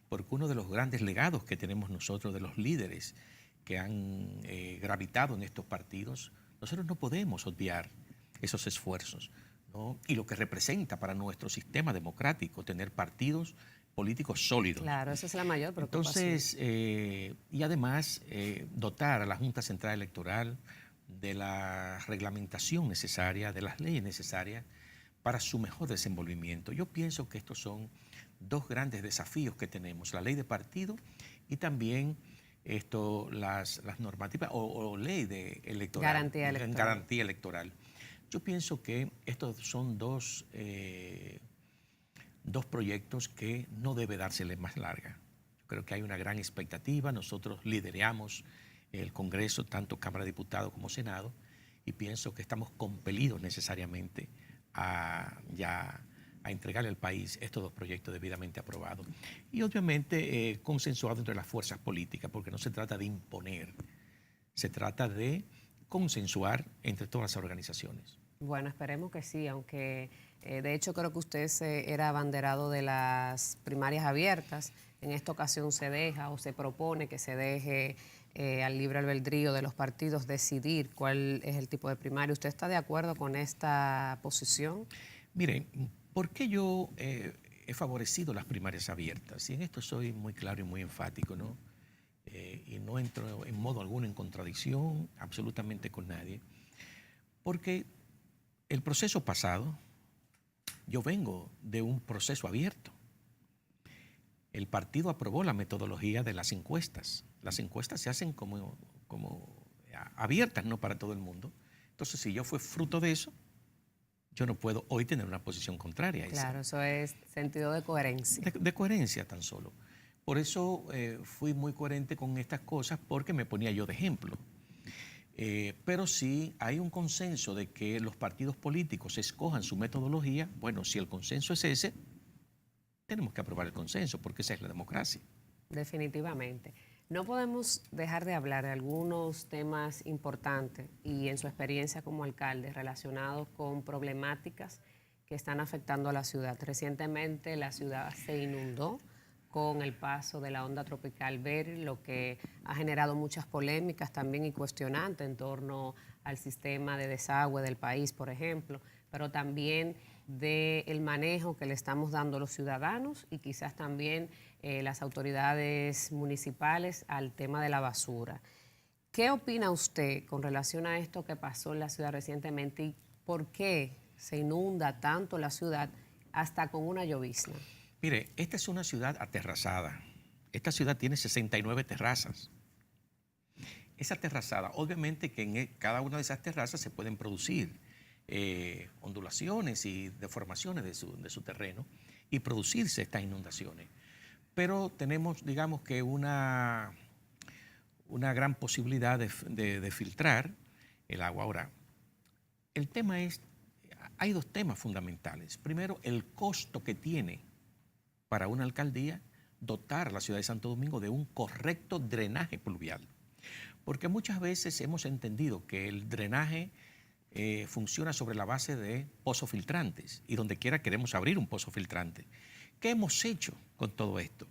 porque uno de los grandes legados que tenemos nosotros de los líderes que han gravitado en estos partidos, nosotros no podemos obviar esos esfuerzos, ¿no? Y lo que representa para nuestro sistema democrático tener partidos políticos sólidos. Claro, esa es la mayor preocupación. Entonces, y además dotar a la Junta Central Electoral de la reglamentación necesaria, de las leyes necesarias para su mejor desenvolvimiento. Yo pienso que estos son dos grandes desafíos que tenemos, la ley de partido y también las normativas o ley de garantía electoral. Yo pienso que estos son dos proyectos que no debe dársele más larga. Yo creo que hay una gran expectativa, nosotros lideramos el Congreso, tanto Cámara de Diputados como Senado, y pienso que estamos compelidos necesariamente a entregarle al país estos dos proyectos debidamente aprobados. Y obviamente consensuados entre las fuerzas políticas, porque no se trata de imponer, se trata de consensuar entre todas las organizaciones. Bueno, esperemos que sí, aunque de hecho creo que usted era abanderado de las primarias abiertas. En esta ocasión se deja o se propone que se deje al libre albedrío de los partidos decidir cuál es el tipo de primaria. ¿Usted está de acuerdo con esta posición? Miren, ¿por qué yo he favorecido las primarias abiertas? Y en esto soy muy claro y muy enfático, ¿no? Y no entro en modo alguno en contradicción absolutamente con nadie. Porque el proceso pasado, yo vengo de un proceso abierto. El partido aprobó la metodología de las encuestas. Las encuestas se hacen como abiertas, no para todo el mundo, Entonces, si yo fui fruto de eso, yo no puedo hoy tener una posición contraria a esa. Claro, eso es sentido de coherencia. De coherencia tan solo. Por eso fui muy coherente con estas cosas porque me ponía yo de ejemplo. Pero si hay un consenso de que los partidos políticos escojan su metodología, bueno, si el consenso es ese, tenemos que aprobar el consenso porque esa es la democracia. Definitivamente. No podemos dejar de hablar de algunos temas importantes y en su experiencia como alcalde relacionados con problemáticas que están afectando a la ciudad. Recientemente la ciudad se inundó con el paso de la onda tropical Beryl, lo que ha generado muchas polémicas también y cuestionantes en torno al sistema de desagüe del país, por ejemplo, pero también del manejo que le estamos dando los ciudadanos y quizás también las autoridades municipales al tema de la basura. ¿Qué opina usted con relación a esto que pasó en la ciudad recientemente y por qué se inunda tanto la ciudad hasta con una llovizna? Mire, esta es una ciudad aterrazada. Esta ciudad tiene 69 terrazas. Esa terrazada, obviamente que en cada una de esas terrazas se pueden producir ondulaciones y deformaciones de su terreno y producirse estas inundaciones. Pero tenemos, digamos que una gran posibilidad de filtrar el agua. Ahora, el tema es, hay dos temas fundamentales. Primero, el costo que tiene para una alcaldía dotar a la ciudad de Santo Domingo de un correcto drenaje pluvial. Porque muchas veces hemos entendido que el drenaje funciona sobre la base de pozos filtrantes y donde quiera queremos abrir un pozo filtrante. ¿Qué hemos hecho con todo esto?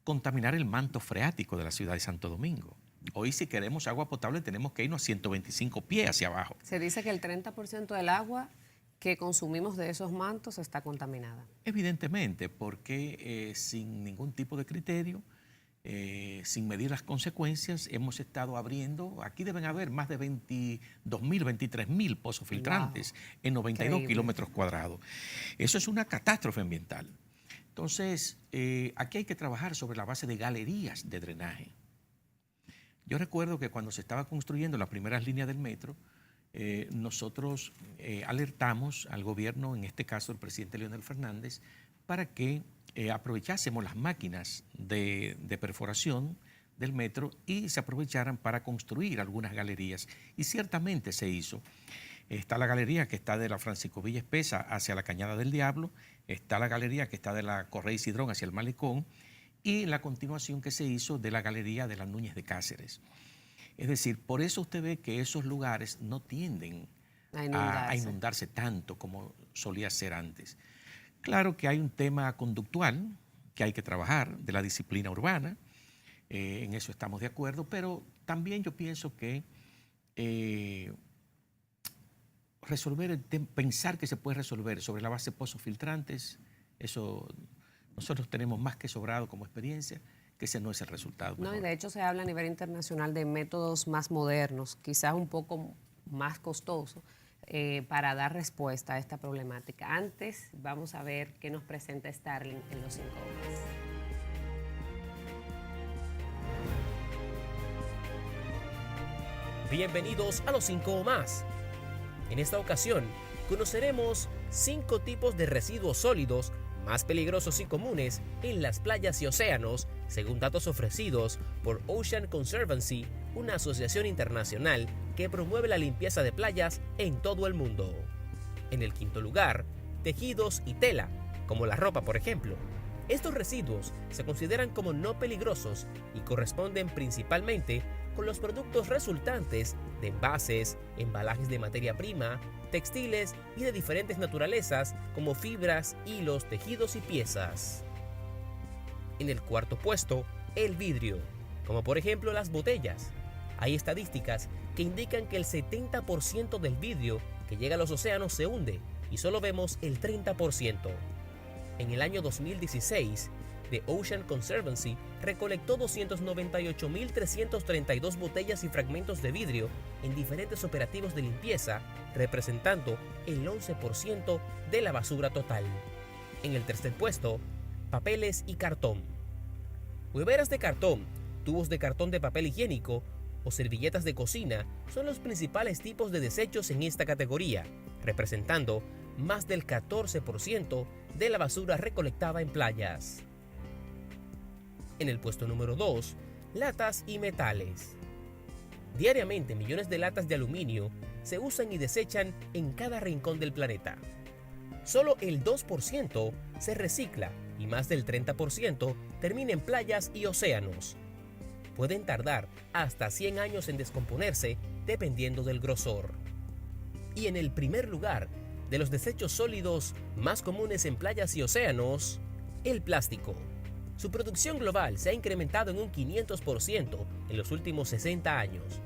Contaminar el manto freático de la ciudad de Santo Domingo. Hoy si queremos agua potable tenemos que irnos a 125 pies hacia abajo. Se dice que el 30% del agua que consumimos de esos mantos está contaminada. Evidentemente, porque sin ningún tipo de criterio, sin medir las consecuencias, hemos estado abriendo, aquí deben haber más de 22.000, 23.000 pozos filtrantes en 92 Increíble. kilómetros cuadrados. Eso es una catástrofe ambiental. Entonces, aquí hay que trabajar sobre la base de galerías de drenaje. Yo recuerdo que cuando se estaba construyendo las primeras líneas del metro, nosotros alertamos al gobierno, en este caso el presidente Leonel Fernández, para que aprovechásemos las máquinas de perforación del metro y se aprovecharan para construir algunas galerías. Y ciertamente se hizo. Está la galería que está de la Francisco Villa Espesa hacia la Cañada del Diablo, está la galería que está de la Correa y Cidrón hacia el Malecón y la continuación que se hizo de la galería de la Núñez de Cáceres. Es decir, por eso usted ve que esos lugares no tienden a inundarse tanto como solía ser antes. Claro que hay un tema conductual que hay que trabajar de la disciplina urbana, en eso estamos de acuerdo, pero también yo pienso que pensar que se puede resolver sobre la base de pozos filtrantes, eso nosotros tenemos más que sobrado como experiencia, que ese no es el resultado. No, y de hecho se habla a nivel internacional de métodos más modernos, quizás un poco más costosos, para dar respuesta a esta problemática. Antes vamos a ver qué nos presenta Starling en los 5 más. Bienvenidos a los 5 o más. En esta ocasión conoceremos 5 tipos de residuos sólidos más peligrosos y comunes en las playas y océanos, según datos ofrecidos por Ocean Conservancy, una asociación internacional que promueve la limpieza de playas en todo el mundo. En el quinto lugar, tejidos y tela, como la ropa por ejemplo. Estos residuos se consideran como no peligrosos y corresponden principalmente con los productos resultantes de envases, embalajes de materia prima, textiles y de diferentes naturalezas como fibras, hilos, tejidos y piezas. En el cuarto puesto, el vidrio, como por ejemplo las botellas. Hay estadísticas que indican que el 70% del vidrio que llega a los océanos se hunde y solo vemos el 30%. En el año 2016, The Ocean Conservancy recolectó 298.332 botellas y fragmentos de vidrio en diferentes operativos de limpieza, representando el 11% de la basura total. En el tercer puesto, papeles y cartón. Hueveras de cartón, tubos de cartón de papel higiénico, o servilletas de cocina son los principales tipos de desechos en esta categoría, representando más del 14% de la basura recolectada en playas. En el puesto número 2, latas y metales. Diariamente millones de latas de aluminio se usan y desechan en cada rincón del planeta. Solo el 2% se recicla y más del 30% termina en playas y océanos. Pueden tardar hasta 100 años en descomponerse dependiendo del grosor. Y en el primer lugar de los desechos sólidos más comunes en playas y océanos, el plástico. Su producción global se ha incrementado en un 500% en los últimos 60 años.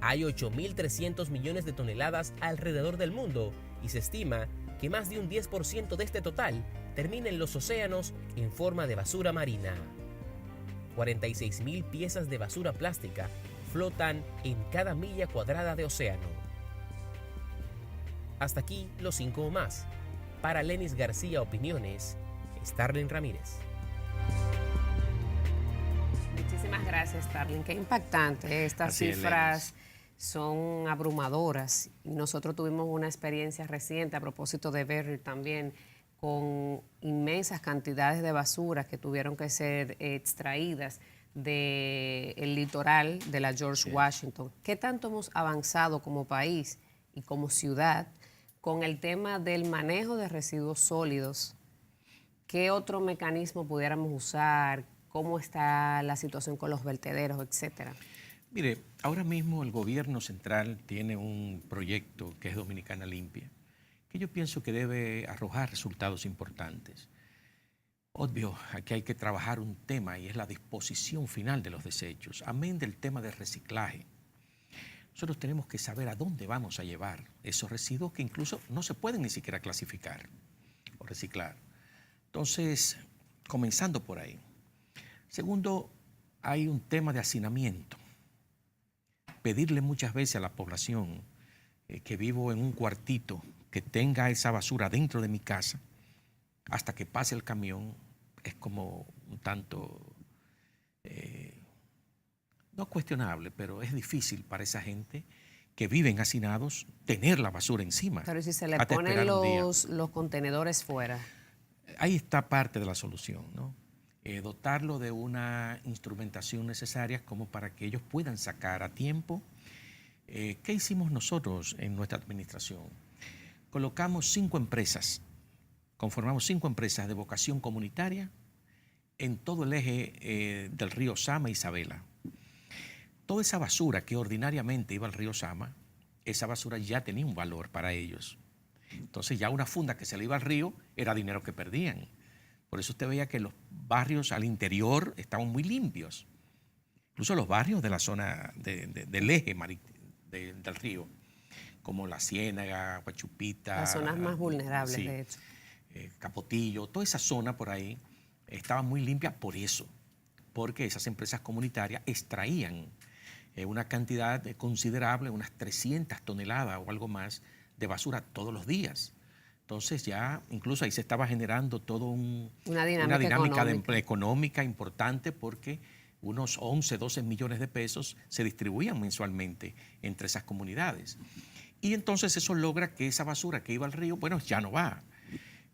Hay 8.300 millones de toneladas alrededor del mundo y se estima que más de un 10% de este total termina en los océanos en forma de basura marina. 46.000 piezas de basura plástica flotan en cada milla cuadrada de océano. Hasta aquí los 5 o más. Para Lenis García Opiniones, Starling Ramírez. Muchísimas gracias, Starling. Qué impactante. Estas Así es, cifras son abrumadoras. Y nosotros tuvimos una experiencia reciente a propósito de Beryl también, con inmensas cantidades de basura que tuvieron que ser extraídas del litoral de la George Washington. ¿Qué tanto hemos avanzado como país y como ciudad con el tema del manejo de residuos sólidos? ¿Qué otro mecanismo pudiéramos usar? ¿Cómo está la situación con los vertederos, etcétera? Mire, ahora mismo el gobierno central tiene un proyecto que es Dominicana Limpia, que yo pienso que debe arrojar resultados importantes. Obvio, aquí hay que trabajar un tema y es la disposición final de los desechos, amén del tema del reciclaje. Nosotros tenemos que saber a dónde vamos a llevar esos residuos que incluso no se pueden ni siquiera clasificar o reciclar. Entonces, comenzando por ahí. Segundo, hay un tema de hacinamiento. Pedirle muchas veces a la población que vivo en un cuartito que tenga esa basura dentro de mi casa hasta que pase el camión es como un tanto, no cuestionable, pero es difícil para esa gente que viven hacinados tener la basura encima. Pero si se le hasta ponen esperar un día. los contenedores fuera. Ahí está parte de la solución, ¿no? Dotarlo de una instrumentación necesaria como para que ellos puedan sacar a tiempo. ¿Qué hicimos nosotros en nuestra administración? Colocamos 5 empresas, conformamos 5 empresas de vocación comunitaria en todo el eje del río Sama e Isabela. Toda esa basura que ordinariamente iba al río Sama, esa basura ya tenía un valor para ellos. Entonces ya una funda que se le iba al río era dinero que perdían. Por eso usted veía que los barrios al interior estaban muy limpios. Incluso los barrios de la zona del eje del río, como La Ciénaga, Huachupita. Las zonas más vulnerables, sí, de hecho. Capotillo, toda esa zona por ahí estaba muy limpia por eso, porque esas empresas comunitarias extraían una cantidad considerable, unas 300 toneladas o algo más de basura todos los días. Entonces ya incluso ahí se estaba generando todo una dinámica económica importante porque unos 11, 12 millones de pesos se distribuían mensualmente entre esas comunidades. Y entonces eso logra que esa basura que iba al río, bueno, ya no va.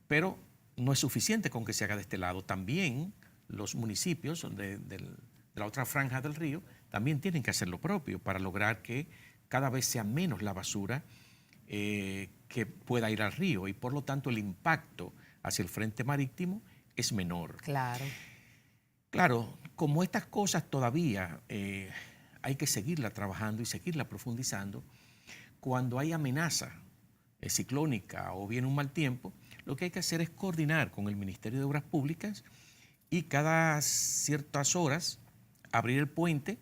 Pero no es suficiente con que se haga de este lado. También los municipios de la otra franja del río también tienen que hacer lo propio para lograr que cada vez sea menos la basura que pueda ir al río y por lo tanto el impacto hacia el frente marítimo es menor. Claro. Claro, como estas cosas todavía hay que seguirla trabajando y seguirla profundizando, cuando hay amenaza ciclónica o bien un mal tiempo, lo que hay que hacer es coordinar con el Ministerio de Obras Públicas y cada ciertas horas abrir el puente,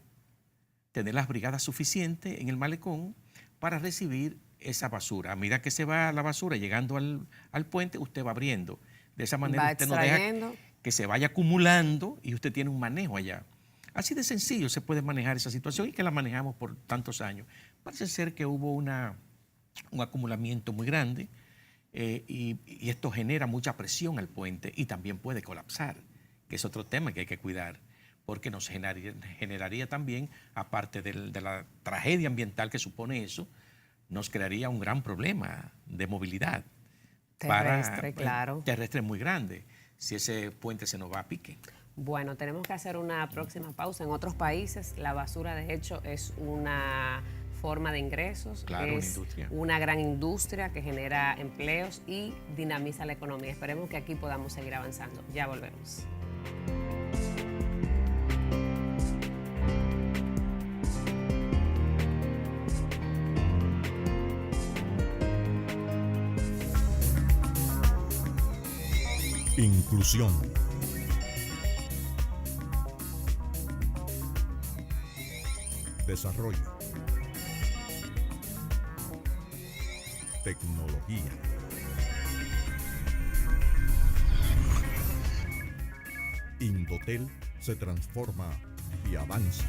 tener las brigadas suficientes en el malecón para recibir esa basura. A medida que se va la basura llegando al puente, usted va abriendo. De esa manera usted no deja que se vaya acumulando y usted tiene un manejo allá. Así de sencillo se puede manejar esa situación y que la manejamos por tantos años. Parece ser que hubo un acumulamiento muy grande y esto genera mucha presión al puente y también puede colapsar, que es otro tema que hay que cuidar. porque nos generaría también, aparte de la tragedia ambiental que supone eso, nos crearía un gran problema de movilidad. Terrestre, claro. Terrestre muy grande, si ese puente se nos va a pique. Bueno, tenemos que hacer una próxima pausa. En otros países la basura de hecho es una forma de ingresos, Claro, es una gran industria que genera empleos y dinamiza la economía. Esperemos que aquí podamos seguir avanzando. Ya volvemos. Inclusión. Desarrollo. Tecnología. Indotel se transforma y avanza.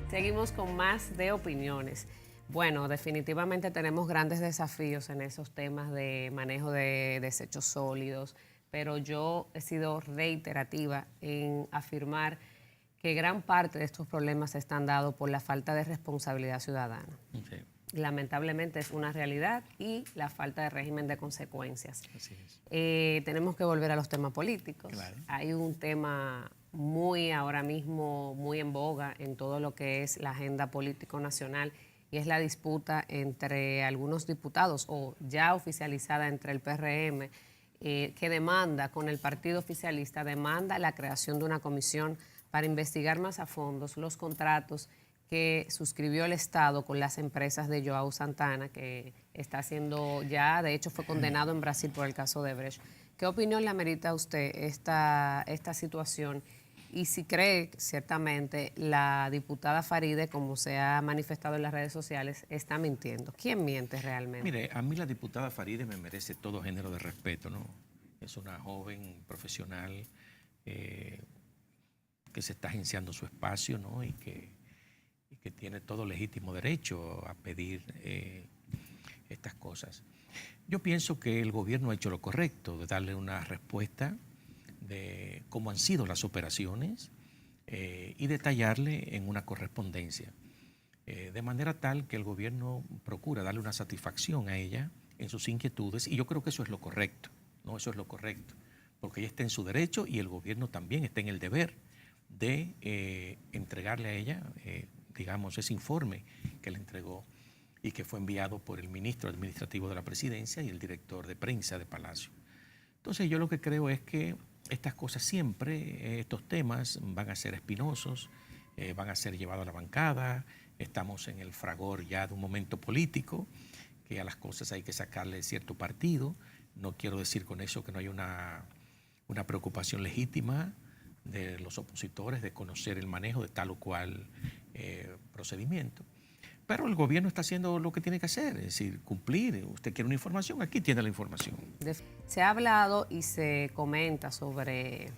Seguimos con más de opiniones. Bueno, definitivamente tenemos grandes desafíos en esos temas de manejo de desechos sólidos, pero yo he sido reiterativa en afirmar que gran parte de estos problemas están dados por la falta de responsabilidad ciudadana. Sí. Lamentablemente es una realidad y la falta de régimen de consecuencias. Así es. Tenemos que volver a los temas políticos. Claro. Hay un tema ahora mismo muy en boga en todo lo que es la agenda político nacional y es la disputa entre algunos diputados o ya oficializada entre el PRM que demanda con el partido oficialista, demanda la creación de una comisión para investigar más a fondo los contratos que suscribió el Estado con las empresas de Joao Santana, que está haciendo ya, de hecho fue condenado en Brasil por el caso de Brecht. ¿Qué opinión le amerita a usted esta situación? Y si cree, ciertamente, la diputada Faride, como se ha manifestado en las redes sociales, está mintiendo. ¿Quién miente realmente? Mire, a mí la diputada Faride me merece todo género de respeto, ¿no? Es una joven profesional que se está agenciando su espacio, ¿no? Y que tiene todo legítimo derecho a pedir estas cosas. Yo pienso que el gobierno ha hecho lo correcto de darle una respuesta de cómo han sido las operaciones y detallarle en una correspondencia, de manera tal que el gobierno procura darle una satisfacción a ella en sus inquietudes y yo creo que eso es lo correcto, ¿no? Eso es lo correcto, porque ella está en su derecho y el gobierno también está en el deber de entregarle a ella, digamos, ese informe que le entregó y que fue enviado por el ministro administrativo de la presidencia y el director de prensa de Palacio. Entonces yo lo que creo es que estas cosas siempre, estos temas van a ser espinosos, van a ser llevados a la bancada, estamos en el fragor ya de un momento político, que a las cosas hay que sacarle cierto partido. No quiero decir con eso que no hay una preocupación legítima de los opositores de conocer el manejo de tal o cual procedimiento. Pero el gobierno está haciendo lo que tiene que hacer, es decir, cumplir. Usted quiere una información, aquí tiene la información. Se ha hablado y se comenta sobre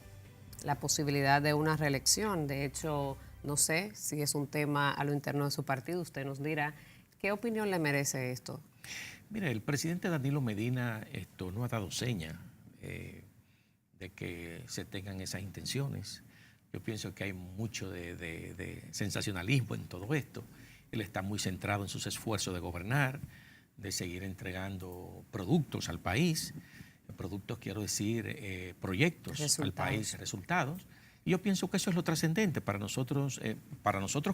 la posibilidad de una reelección. De hecho, no sé si es un tema a lo interno de su partido. Usted nos dirá, ¿qué opinión le merece esto? Mire, el presidente Danilo Medina no ha dado seña de que se tengan esas intenciones. Yo pienso que hay mucho de sensacionalismo en todo esto. Él está muy centrado en sus esfuerzos de gobernar, de seguir entregando productos al país, productos, quiero decir, proyectos al país, resultados. Y yo pienso que eso es lo trascendente para nosotros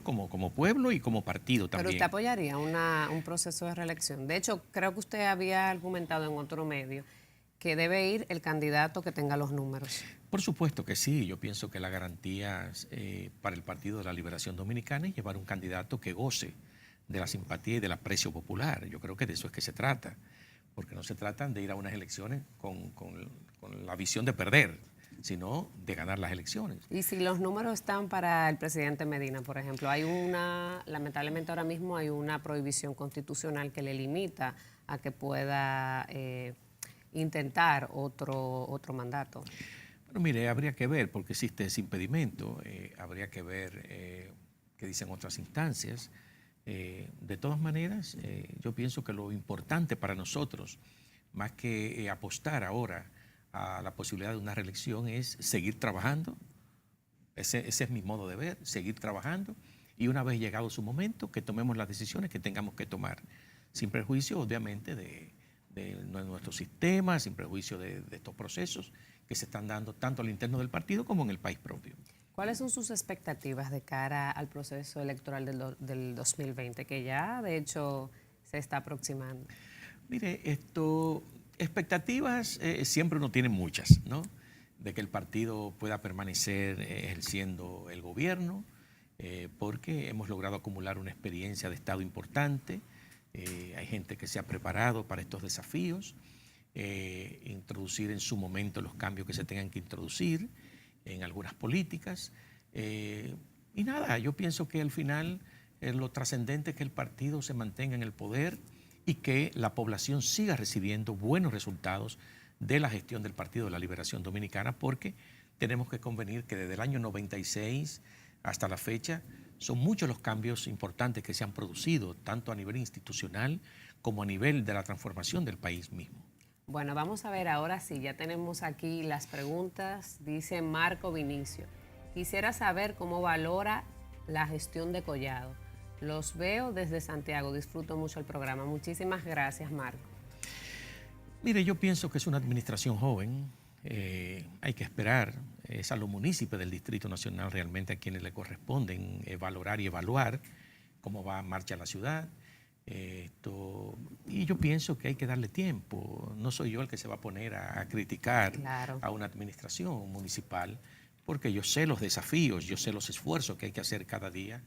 como pueblo y como partido también. Pero usted apoyaría un proceso de reelección. De hecho, creo que usted había argumentado en otro medio que debe ir el candidato que tenga los números. Por supuesto que sí. Yo pienso que la garantía para el Partido de la Liberación Dominicana es llevar un candidato que goce de la simpatía y del aprecio popular. Yo creo que de eso es que se trata, porque no se trata de ir a unas elecciones con la visión de perder, sino de ganar las elecciones. Y si los números están para el presidente Medina, por ejemplo, lamentablemente ahora mismo hay una prohibición constitucional que le limita a que pueda intentar otro mandato. Bueno, mire, habría que ver, porque existe ese impedimento, habría que ver qué dicen otras instancias. De todas maneras, yo pienso que lo importante para nosotros, más que apostar ahora a la posibilidad de una reelección, es seguir trabajando. Ese es mi modo de ver, seguir trabajando, y una vez llegado su momento, que tomemos las decisiones que tengamos que tomar, sin perjuicio, obviamente, de nuestro sistema, sin perjuicio de estos procesos que se están dando tanto al interno del partido como en el país propio. ¿Cuáles son sus expectativas de cara al proceso electoral del 2020, que ya, de hecho, se está aproximando? Mire, expectativas siempre uno tiene muchas, ¿no? De que el partido pueda permanecer ejerciendo el gobierno, porque hemos logrado acumular una experiencia de Estado importante, hay gente que se ha preparado para estos desafíos, introducir en su momento los cambios que se tengan que introducir en algunas políticas, y nada, yo pienso que al final lo trascendente es que el partido se mantenga en el poder y que la población siga recibiendo buenos resultados de la gestión del Partido de la Liberación Dominicana, porque tenemos que convenir que desde el año 96 hasta la fecha son muchos los cambios importantes que se han producido, tanto a nivel institucional como a nivel de la transformación del país mismo. Bueno, vamos a ver ahora sí, ya tenemos aquí las preguntas. Dice Marco Vinicio: quisiera saber cómo valora la gestión de Collado. Los veo desde Santiago, disfruto mucho el programa. Muchísimas gracias, Marco. Mire, yo pienso que es una administración joven, hay que esperar, es a los municipios del Distrito Nacional realmente a quienes le corresponden valorar y evaluar cómo va en marcha la ciudad. Y yo pienso que hay que darle tiempo. No soy yo el que se va a poner a criticar a una administración municipal, porque yo sé los desafíos, yo sé los esfuerzos que hay que hacer cada día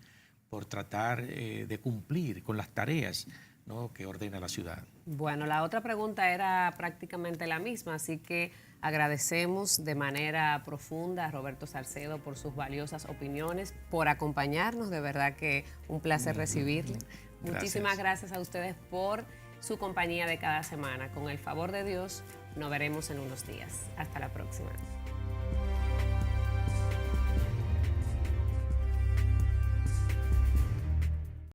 por tratar de cumplir con las tareas, ¿no?, que ordena la ciudad. Bueno, la otra pregunta era prácticamente la misma, así que agradecemos de manera profunda a Roberto Salcedo por sus valiosas opiniones, por acompañarnos, de verdad que un placer recibirle. Gracias. Muchísimas gracias a ustedes por su compañía de cada semana. Con el favor de Dios, nos veremos en unos días. Hasta la próxima.